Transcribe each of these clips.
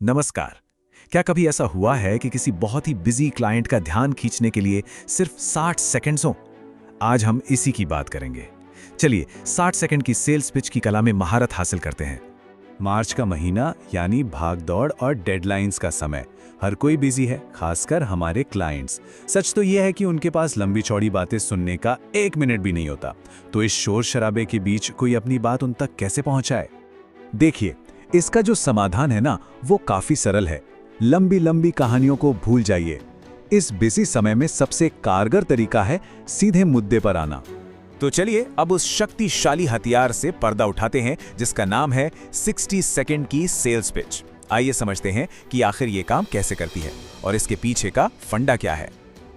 नमस्कार। क्या कभी ऐसा हुआ है कि किसी बहुत ही बिजी क्लाइंट का ध्यान खींचने के लिए सिर्फ 60 सेकंड्स हो? आज हम इसी की बात करेंगे। चलिए 60 सेकंड की सेल्स पिच की कला में महारत हासिल करते हैं। मार्च का महीना यानी भागदौड़ और डेडलाइंस का समय। हर कोई बिजी है, खासकर हमारे क्लाइंट्स। सच तो यह है कि उनके पास लंबी चौड़ी बातें सुनने का 1 मिनट भी नहीं होता। तो इस शोर शराबे के बीच कोई अपनी बात उन तक कैसे पहुंचाए? देखिए, इसका जो समाधान है ना, वो काफी सरल है। लंबी लंबी कहानियों को भूल जाइए। इस बिजी समय में सबसे कारगर तरीका है सीधे मुद्दे पर आना। तो चलिए अब उस शक्तिशाली हथियार से पर्दा उठाते हैं जिसका नाम है 60 सेकंड की सेल्स पिच। आइए समझते हैं कि आखिर ये काम कैसे करती है और इसके पीछे का फंडा क्या है।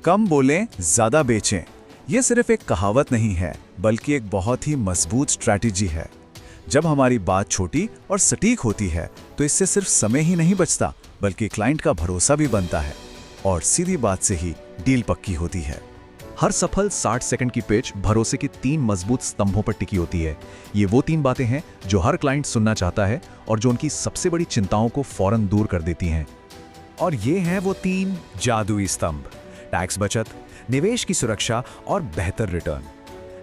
कम बोलें, ज्यादा बेचें। ये सिर्फ एक कहावत नहीं है, बल्कि एक बहुत ही मजबूत स्ट्रैटेजी है। जब हमारी बात छोटी और सटीक होती है तो इससे सिर्फ समय ही नहीं बचता, बल्कि क्लाइंट का भरोसा भी बनता है और सीधी बात से ही डील पक्की होती है। हर सफल 60 सेकंड की पिच भरोसे के 3 मजबूत स्तंभों पर टिकी होती है। ये वो 3 बातें हैं जो हर क्लाइंट सुनना चाहता है और जो उनकी सबसे बड़ी चिंताओं को फौरन दूर कर देती हैं। और ये हैं वो 3 जादुई स्तंभ: टैक्स बचत, निवेश की सुरक्षा और बेहतर रिटर्न।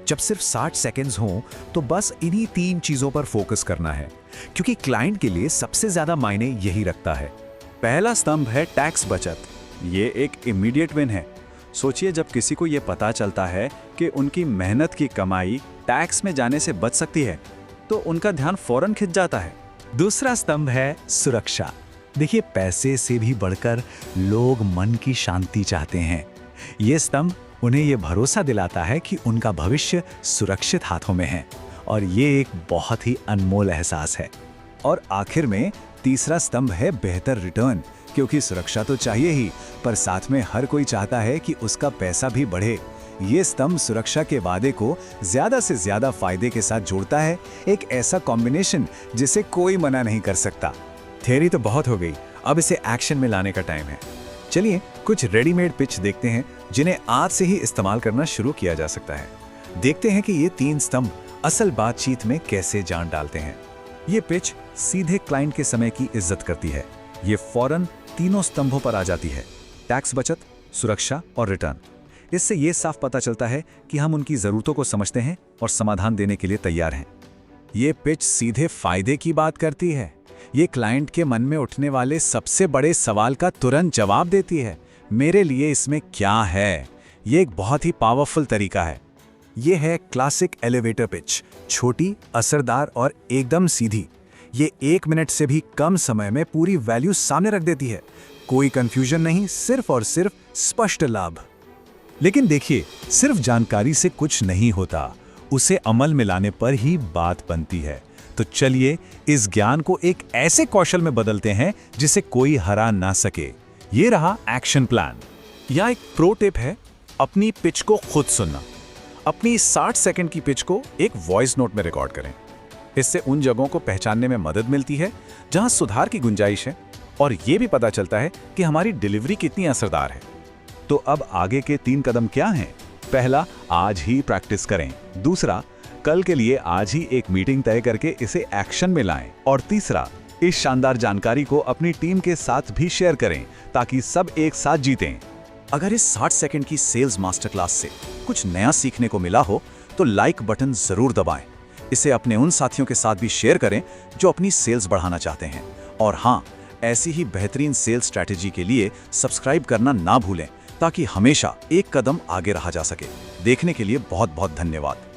जब सिर्फ 60 सेकंड्स हों तो बस इन्हीं 3 चीजों पर फोकस करना है, क्योंकि क्लाइंट के लिए सबसे ज्यादा मायने यही रखता है। पहला स्तंभ है टैक्स बचत। ये एक इमीडिएट विन है। सोचिए, जब किसी को ये पता चलता है कि उनकी मेहनत की कमाई टैक्स में जाने से बच सकती है, तो उनका ध्यान फौरन खिंच जाता है। दूसरा स्तंभ है सुरक्षा। देखिए, पैसे से भी बढ़कर लोग मन की शांति चाहते हैं। ये स्तंभ उन्हें ये भरोसा दिलाता है कि उनका भविष्य सुरक्षित हाथों में है, और ये एक बहुत ही अनमोल एहसास है। और आखिर में तीसरा स्तंभ है बेहतर रिटर्न, क्योंकि सुरक्षा तो चाहिए ही, पर साथ में हर कोई चाहता है कि उसका पैसा भी बढ़े। ये स्तंभ सुरक्षा के वादे को ज्यादा से ज्यादा फायदे के साथ जोड़ता है, एक ऐसा कॉम्बिनेशन जिसे कोई मना नहीं कर सकता। थ्योरी तो बहुत हो गई, अब इसे एक्शन में लाने का टाइम है। चलिए कुछ रेडीमेड पिच देखते हैं जिन्हें आज से ही इस्तेमाल करना शुरू किया जा सकता है। देखते हैं कि ये 3 स्तंभ असल बातचीत में कैसे जान डालते हैं। ये पिच सीधे क्लाइंट के समय की इज्जत करती है। ये फौरन तीनों स्तंभों पर आ जाती है: टैक्स बचत, सुरक्षा और रिटर्न। इससे ये साफ पता चलता है कि हम उनकी जरूरतों को समझते हैं और समाधान देने के लिए तैयार हैं। ये पिच सीधे फायदे की बात करती है। ये क्लाइंट के मन में उठने वाले सबसे बड़े सवाल का तुरंत जवाब देती है: मेरे लिए इसमें क्या है। ये एक बहुत ही पावरफुल तरीका है। ये है क्लासिक एलिवेटर पिच, छोटी, असरदार और एकदम सीधी। ये 1 मिनट से भी कम समय में पूरी वैल्यू सामने रख देती है। कोई कंफ्यूजन नहीं, सिर्फ और सिर्फ स्पष्ट लाभ। लेकिन देखिए, सिर्फ जानकारी से कुछ नहीं होता, उसे अमल में लाने पर ही बात बनती है। तो चलिए इस ज्ञान को एक ऐसे कौशल में बदलते हैं जिसे कोई हरा ना सके। ये रहा एक्शन प्लान। या एक प्रो टिप है, अपनी पिच को खुद सुनना। अपनी 60 सेकंड की पिच को एक वॉइस नोट में रिकॉर्ड करें। इससे उन जगहों को पहचानने में मदद मिलती है जहां सुधार की गुंजाइश है, और ये भी पता चलता है कि हमारी डिलीवरी कितनी असरदार है। तो अब आगे के 3 कदम क्या हैं? पहला, आज ही प्रैक्टिस करें। दूसरा, कल के लिए आज ही एक मीटिंग तय करके इसे एक्शन में लाएं। और तीसरा, इस शानदार जानकारी को अपनी टीम के साथ भी शेयर करें ताकि सब एक साथ जीतें। अगर इस 60 सेकंड की सेल्स मास्टर क्लास से कुछ नया सीखने को मिला हो तो लाइक बटन जरूर दबाएं। इसे अपने उन साथियों के साथ भी शेयर करें जो अपनी सेल्स बढ़ाना चाहते हैं। और हाँ, ऐसी ही बेहतरीन सेल्स स्ट्रैटेजी के लिए सब्सक्राइब करना ना भूलें, ताकि हमेशा एक कदम आगे रहा जा सके। देखने के लिए बहुत बहुत धन्यवाद।